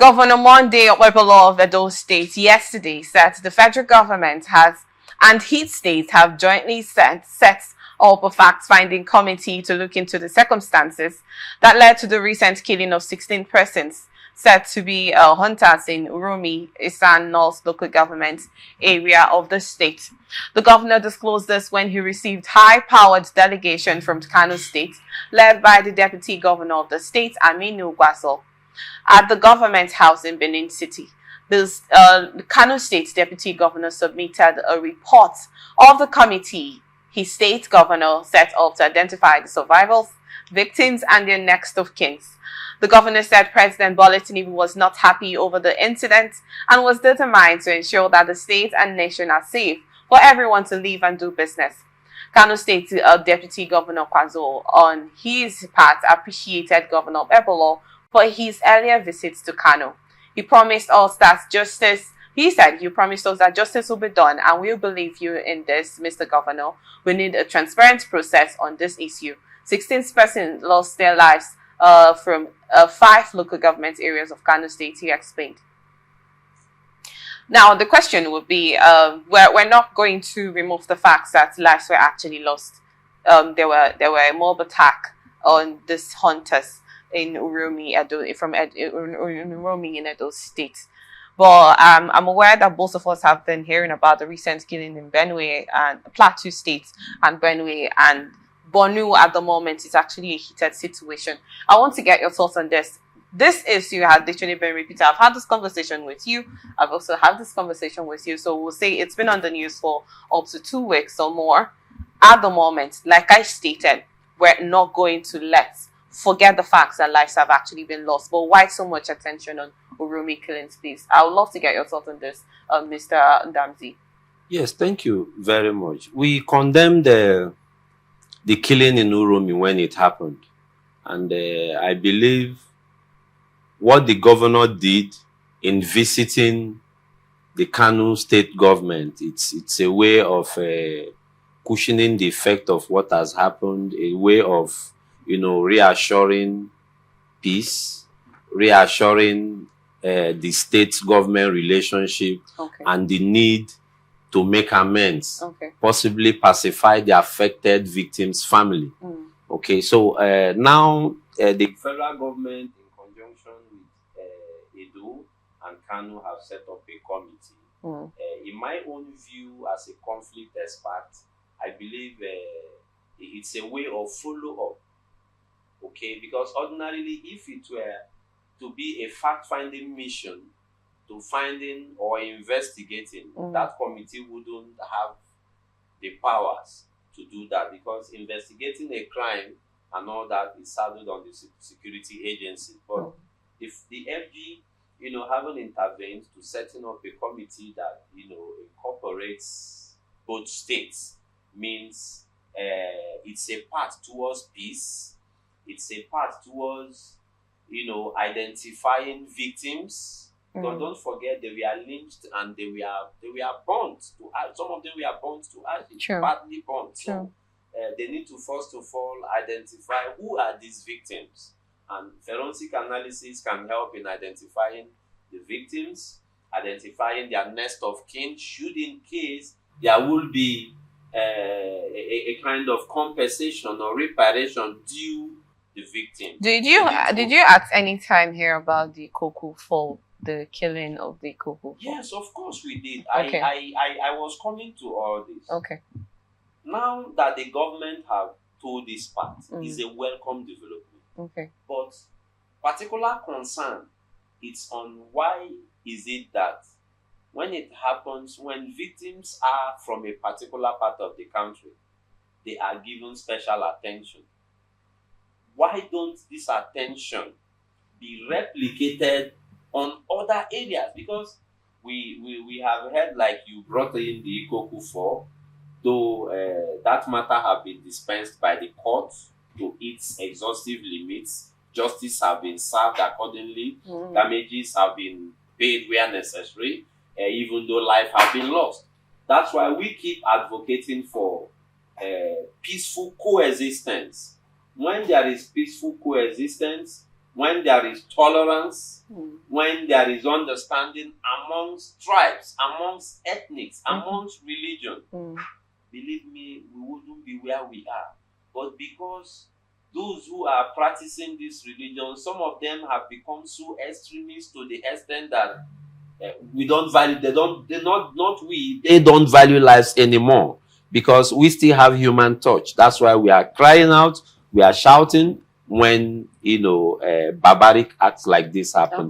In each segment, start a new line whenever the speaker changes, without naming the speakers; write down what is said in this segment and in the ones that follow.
Governor Monday Okpebholo of Edo State yesterday said the federal government has and his states have jointly set up a fact-finding committee to look into the circumstances that led to the recent killing of 16 persons said to be hunters in Uromi, Esan North local government area of the state. The governor disclosed this when he received high-powered delegation from Kano State, led by the deputy governor of the state, Aminu Gwazo, at the government house in Benin City. The Kano State deputy governor submitted a report of the committee his state governor set up to identify the survivors, victims, and their next of kin. The governor said President Bola Tinubu was not happy over the incident and was determined to ensure that the state and nation are safe for everyone to live and do business. Kano State Deputy Governor Kwazo, on his part, appreciated Governor Okpebholo for his earlier visits to Kano. He promised us that justice. He said, "You promised us that justice will be done, and we'll believe you in this, Mr. Governor. We need a transparent process on this issue." 16 persons lost their lives from 5 local government areas of Kano State, he explained. Now, the question would be, we're not going to remove the facts that lives were actually lost. There were a mob attack on these hunters in Uromi, Uromi in Edo State. But I'm aware that both of us have been hearing about the recent killing in Benue and Plateau State and Benue, and Bornu at the moment is actually a heated situation. I want to get your thoughts on this. This issue has literally been repeated. I've had this conversation with you. I've also had this conversation with you. So we'll say it's been on the news for up to 2 weeks or more. At the moment, like I stated, we're not going to forget the facts that lives have actually been lost. But why so much attention on Uromi killings, please? I would love to get your thoughts on this, Mr. Ndamzi.
Yes, thank you very much. We condemned the killing in Uromi when it happened. And I believe what the governor did in visiting the Kano state government, it's a way of cushioning the effect of what has happened, a way of, reassuring peace, reassuring the state government relationship,
okay,
and the need to make amends, okay, possibly pacify the affected victim's family. Okay, so now the federal government, in conjunction with Edo and Kano, have set up a committee. In my own view, as a conflict expert, I believe it's a way of follow-up. Okay, because ordinarily, if it were to be a fact-finding mission to finding or investigating, that committee wouldn't have the powers to do that, because investigating a crime and all that is saddled on the security agency. But if the FG, haven't intervened to setting up a committee that, incorporates both states, means it's a path towards peace. It's a path towards, identifying victims. Because don't forget, they were lynched and they were burnt to ash. Some of them were burnt to ashes, badly burnt. So they need to first of all identify who are these victims. And forensic analysis can help in identifying the victims, identifying their next of kin, should in case there will be a kind of compensation or reparation due the victim.
Did you at any time hear about the Koku fall, the killing of the Koku?
Yes, of course we did.
Okay.
I was coming to all this.
Okay.
Now that the government have told this part, is a welcome development.
Okay.
But particular concern is on why is it that when it happens, when victims are from a particular part of the country, they are given special attention. Why don't this attention be replicated on other areas? Because we have heard, like you brought in the Ikoku 4, though that matter have been dispensed by the court to its exhaustive limits. Justice have been served accordingly. Damages have been paid where necessary, even though life has been lost. That's why we keep advocating for peaceful coexistence. When there is peaceful coexistence, when there is tolerance, when there is understanding amongst tribes, amongst ethnics, amongst religion, believe me, we wouldn't be where we are. But because those who are practicing this religion, some of them have become so extremist to the extent that we don't value, they don't value lives anymore, because we still have human touch. That's why we are crying out, we are shouting when, barbaric acts like this happen.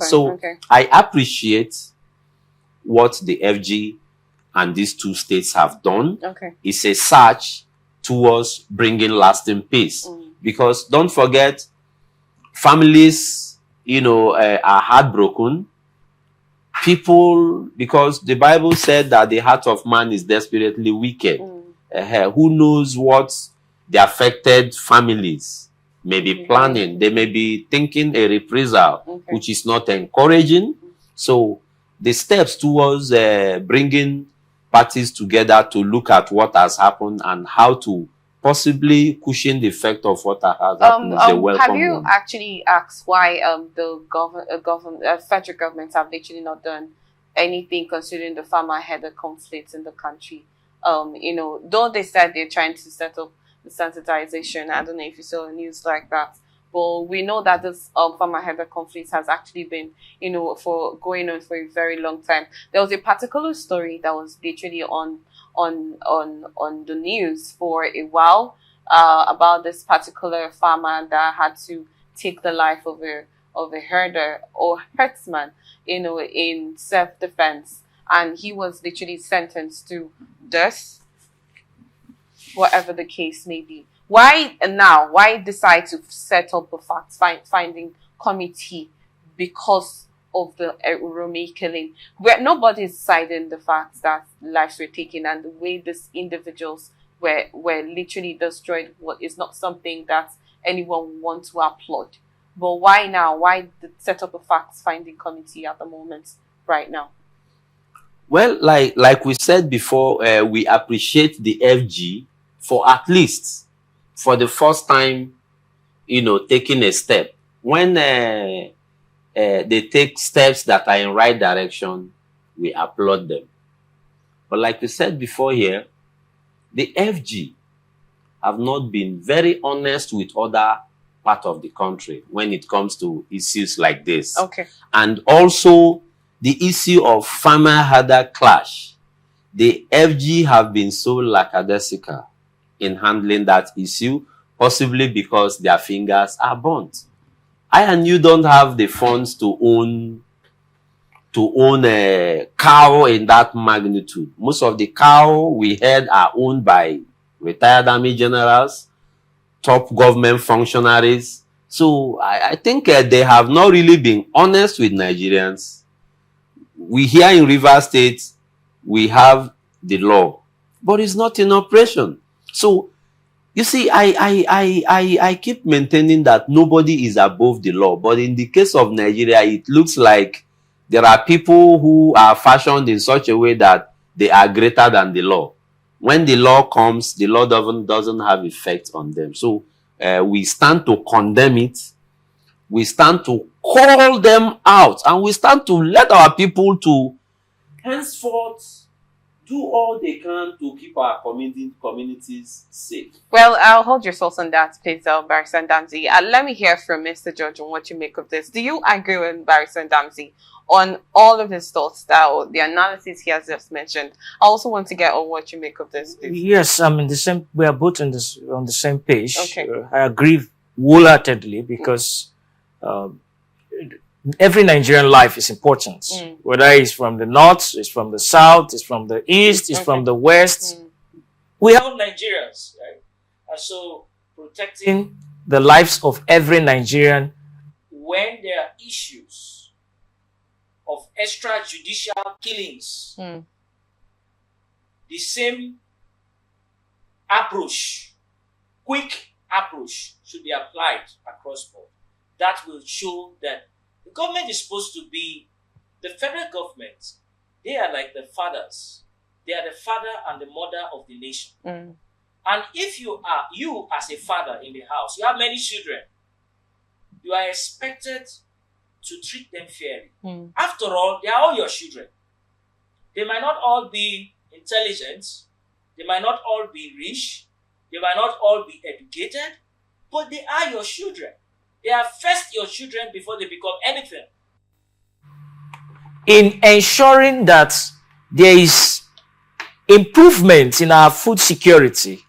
I appreciate what the FG and these two states have done. It's a search towards bringing lasting peace. Because don't forget, families, are heartbroken. People, because the Bible said that the heart of man is desperately wicked. Who knows what the affected families may be planning? They may be thinking a reprisal, which is not encouraging. So the steps towards bringing parties together to look at what has happened and how to possibly cushion the effect of what has happened is a welcome
Have you
one.
actually asked why the federal government have literally not done anything considering the farmer-headed conflicts in the country? Though they said they're trying to set up the sensitization, I don't know if you saw the news like that, but we know that this farmer-headed conflict has actually been, for going on for a very long time. There was a particular story that was literally on the news for a while about this particular farmer that had to take the life of a herder or herdsman, in self-defense, and he was literally sentenced to death, whatever the case may be. Why now? Why decide to set up a fact-finding committee because of the Uromi killing, where nobody's citing the fact that lives were taken and the way these individuals were literally destroyed is not something that anyone wants to applaud. But why now? Why set up a fact-finding committee at the moment, right now?
Well, like we said before, we appreciate the FG for at least for the first time, taking a step. When they take steps that are in right direction, we applaud them. But like we said before here, the FG have not been very honest with other part of the country when it comes to issues like this. And also the issue of farmer-herder clash. The FG have been so lackadaisical in handling that issue, possibly because their fingers are burnt. I and you don't have the funds to own a cow in that magnitude. Most of the cow we heard are owned by retired army generals, top government functionaries. So I think they have not really been honest with Nigerians. We here in Rivers State, we have the law, but it's not in operation. So you see, I keep maintaining that nobody is above the law. But in the case of Nigeria, it looks like there are people who are fashioned in such a way that they are greater than the law. When the law comes, the law doesn't have effect on them. So we stand to condemn it. We stand to call them out. And we stand to let our people to henceforth do all they can to keep our communities safe.
Well, I'll hold your thoughts on that, please, Barrister Damsey. Let me hear from Mr. George on what you make of this. Do you agree with Barrister Damsey on all of his thoughts, the analysis he has just mentioned? I also want to get on what you make of this, please.
Yes, I'm in the same. We are both on the same page. I agree wholeheartedly because every Nigerian life is important. Whether it's from the north, it's from the south, it's from the east, it's from the west. We are all Nigerians, right? And so protecting the lives of every Nigerian when there are issues of extrajudicial killings, the same approach, quick approach, should be applied across board. That will show that the government is supposed to be, the federal government, they are like the fathers. They are the father and the mother of the nation. And if you as a father in the house, you have many children. you are expected to treat them fairly. After all, they are all your children. They might not all be intelligent, they might not all be rich, they might not all be educated, but they are your children. They are first your children before they become anything. In ensuring that there is improvement in our food security,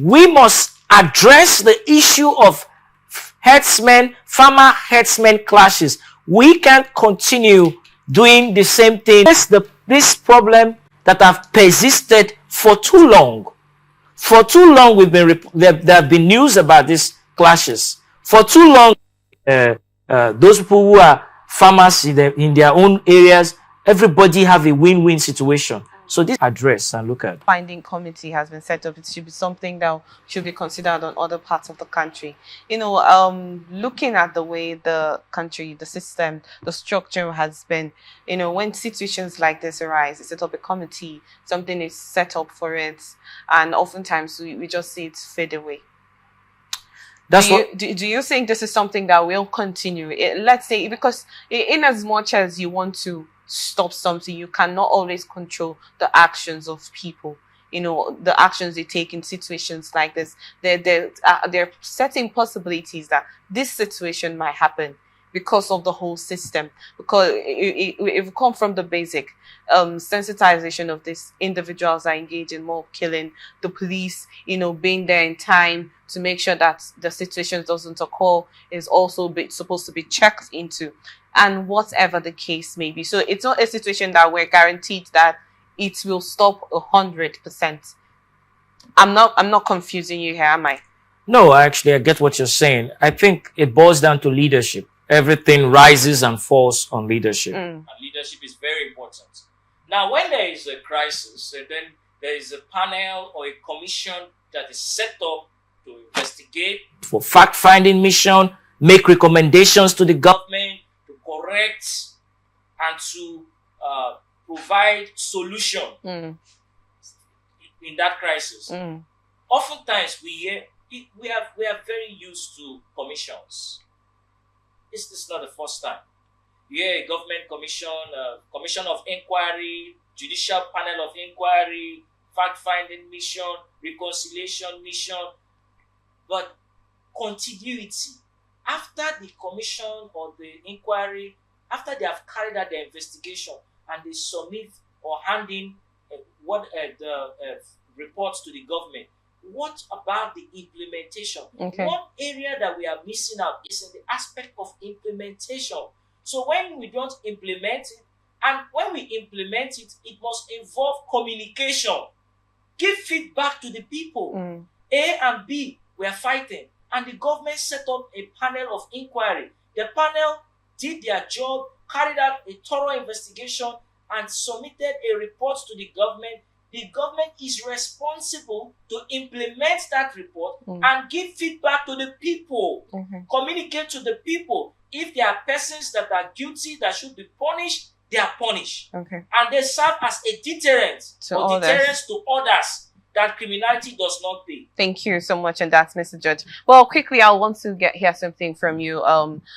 we must address the issue of farmer-herdsmen clashes. We can't continue doing the same thing. This problem that have persisted for too long. For too long, there have been news about these clashes. For too long, those people who are farmers in their own areas, everybody have a win-win situation. So this address and look at.
Finding committee has been set up. It should be something that should be considered on other parts of the country. Looking at the way the country, the system, the structure has been, when situations like this arise, you set up a committee, something is set up for it, and oftentimes we just see it fade away. Do you think this is something that will continue? Let's say, because in as much as you want to stop something, you cannot always control the actions of people. The actions they take in situations like this. There are certain possibilities that this situation might happen because of the whole system. Because if we come from the basic, sensitization of these individuals are engaged in mob killing, the police, being there in time to make sure that the situation doesn't occur is also supposed to be checked into, and whatever the case may be. So it's not a situation that we're guaranteed that it will stop 100%. I'm not confusing you here, am I?
No, actually, I get what you're saying. I think it boils down to leadership. Everything rises and falls on leadership. And leadership is very important. Now, when there is a crisis, then there is a panel or a commission that is set up to investigate, for fact-finding mission, make recommendations to the government, to correct and to provide solution in that crisis. Oftentimes we are very used to commissions. This is not the first time. You hear a government commission of inquiry, judicial panel of inquiry, fact-finding mission, reconciliation mission, but continuity. After the commission or the inquiry, after they have carried out their investigation and they submit or hand in the reports to the government, what about the implementation?
Okay.
One area that we are missing out is in the aspect of implementation. So when we don't implement it, and when we implement it, it must involve communication. Give feedback to the people. A and B were fighting, and the government set up a panel of inquiry. The panel did their job, carried out a thorough investigation, and submitted a report to the government. The government is responsible to implement that report and give feedback to the people, communicate to the people. If there are persons that are guilty that should be punished, they are punished. And they serve as a deterrent deterrence to others that criminality does not pay.
Thank you so much, and that's Mr. Judge. Well, quickly, I want to hear something from you,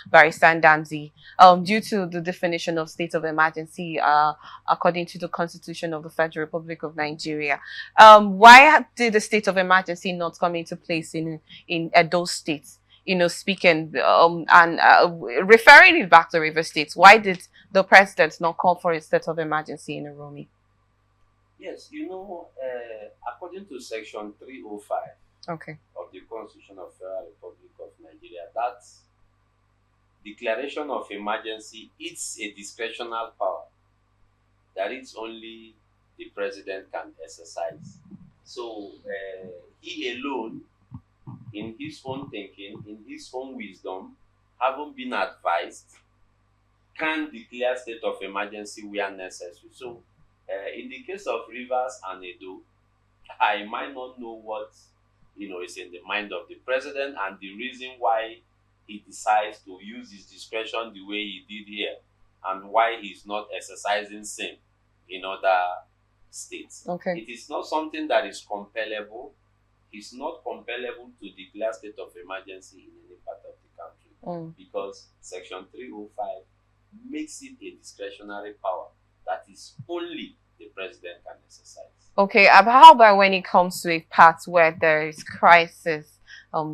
Barrister Danzi. Due to the definition of state of emergency, according to the Constitution of the Federal Republic of Nigeria, why did the state of emergency not come into place in those states? Speaking and referring it back to River States, why did the president not call for a state of emergency in Uromi?
Yes, according to Section 305 of the Constitution of the Federal Republic of Nigeria, that declaration of emergency is a discretional power that it's only the president can exercise. So he alone, in his own thinking, in his own wisdom, having been advised, can declare state of emergency where necessary. So in the case of Rivers and Edo, I might not know what is in the mind of the president and the reason why he decides to use his discretion the way he did here, and why he's not exercising same in other states. It is not something that is compellable. It's not compellable to declare state of emergency in any part of the country. because Section 305 makes it a discretionary power that is only the president can exercise.
Okay, but how about when it comes to a part where there is crisis?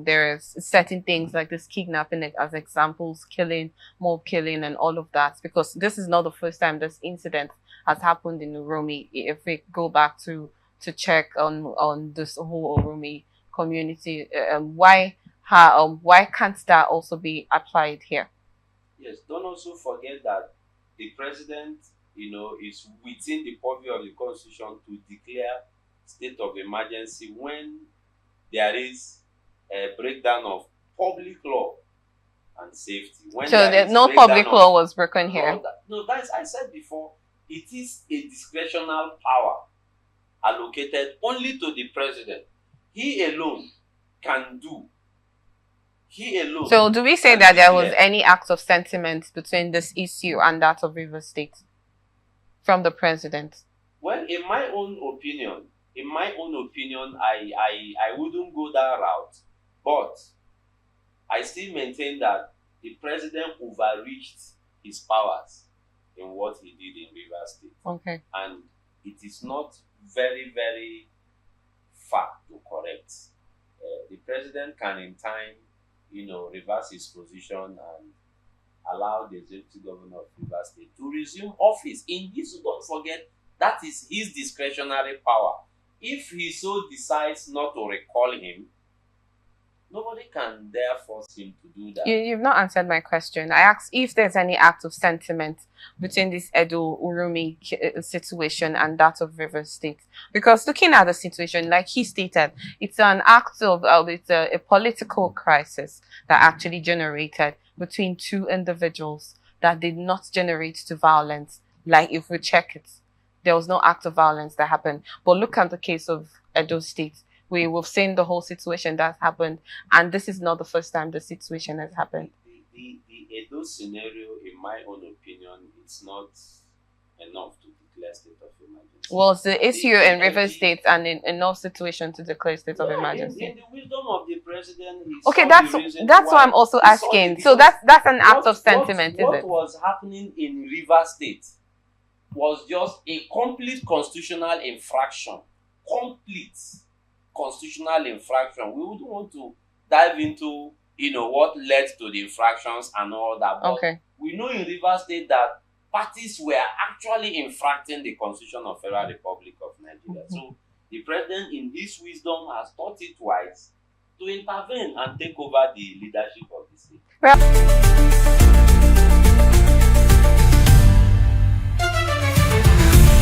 There's certain things like this kidnapping, as examples, killing, mob killing, and all of that. Because this is not the first time this incident has happened in Uromi. If we go back to check on this whole Uromi community, why can't that also be applied here?
Yes, don't also forget that the president, is within the purview of the Constitution to declare state of emergency when there is a breakdown of public law and safety. When
so no public law was broken here.
That's I said before. It is a discretional power allocated only to the president. He alone can do. He alone.
So do we say that there was any act of sentiment between this issue and that of Rivers State from the president?
Well, in my own opinion, I wouldn't go that route. But I still maintain that the president overreached his powers in what he did in Rivers State.
Okay.
And it is not very, very far to correct. The president can in time, reverse his position and allow the executive governor of Rivers State to resume office. Don't forget, that is his discretionary power. If he so decides not to recall him, nobody can dare force him to do that.
You've not answered my question. I asked if there's any act of sentiment between this Uromi situation and that of Rivers State. Because looking at the situation, like he stated, it's an act of, it's a political crisis that actually generated between two individuals that did not generate to violence. Like if we check it, there was no act of violence that happened. But look at the case of Edo State. We've seen the whole situation that happened, and this is not the first time the situation has happened.
The Edo scenario, in my own opinion, it's not enough to declare state of emergency.
Well, it's the issue in Rivers State and in no situation to declare state of emergency.
In the wisdom of the president,
okay, that's what I'm also asking. So that's an act of sentiment, is it?
What was happening in Rivers State was just a complete constitutional infraction. Complete constitutional infraction. We wouldn't want to dive into, what led to the infractions and all that. But we know in Rivers State that parties were actually infracting the Constitution of Federal Republic of Nigeria. So the president, in his wisdom, has thought it wise to intervene and take over the leadership of the state.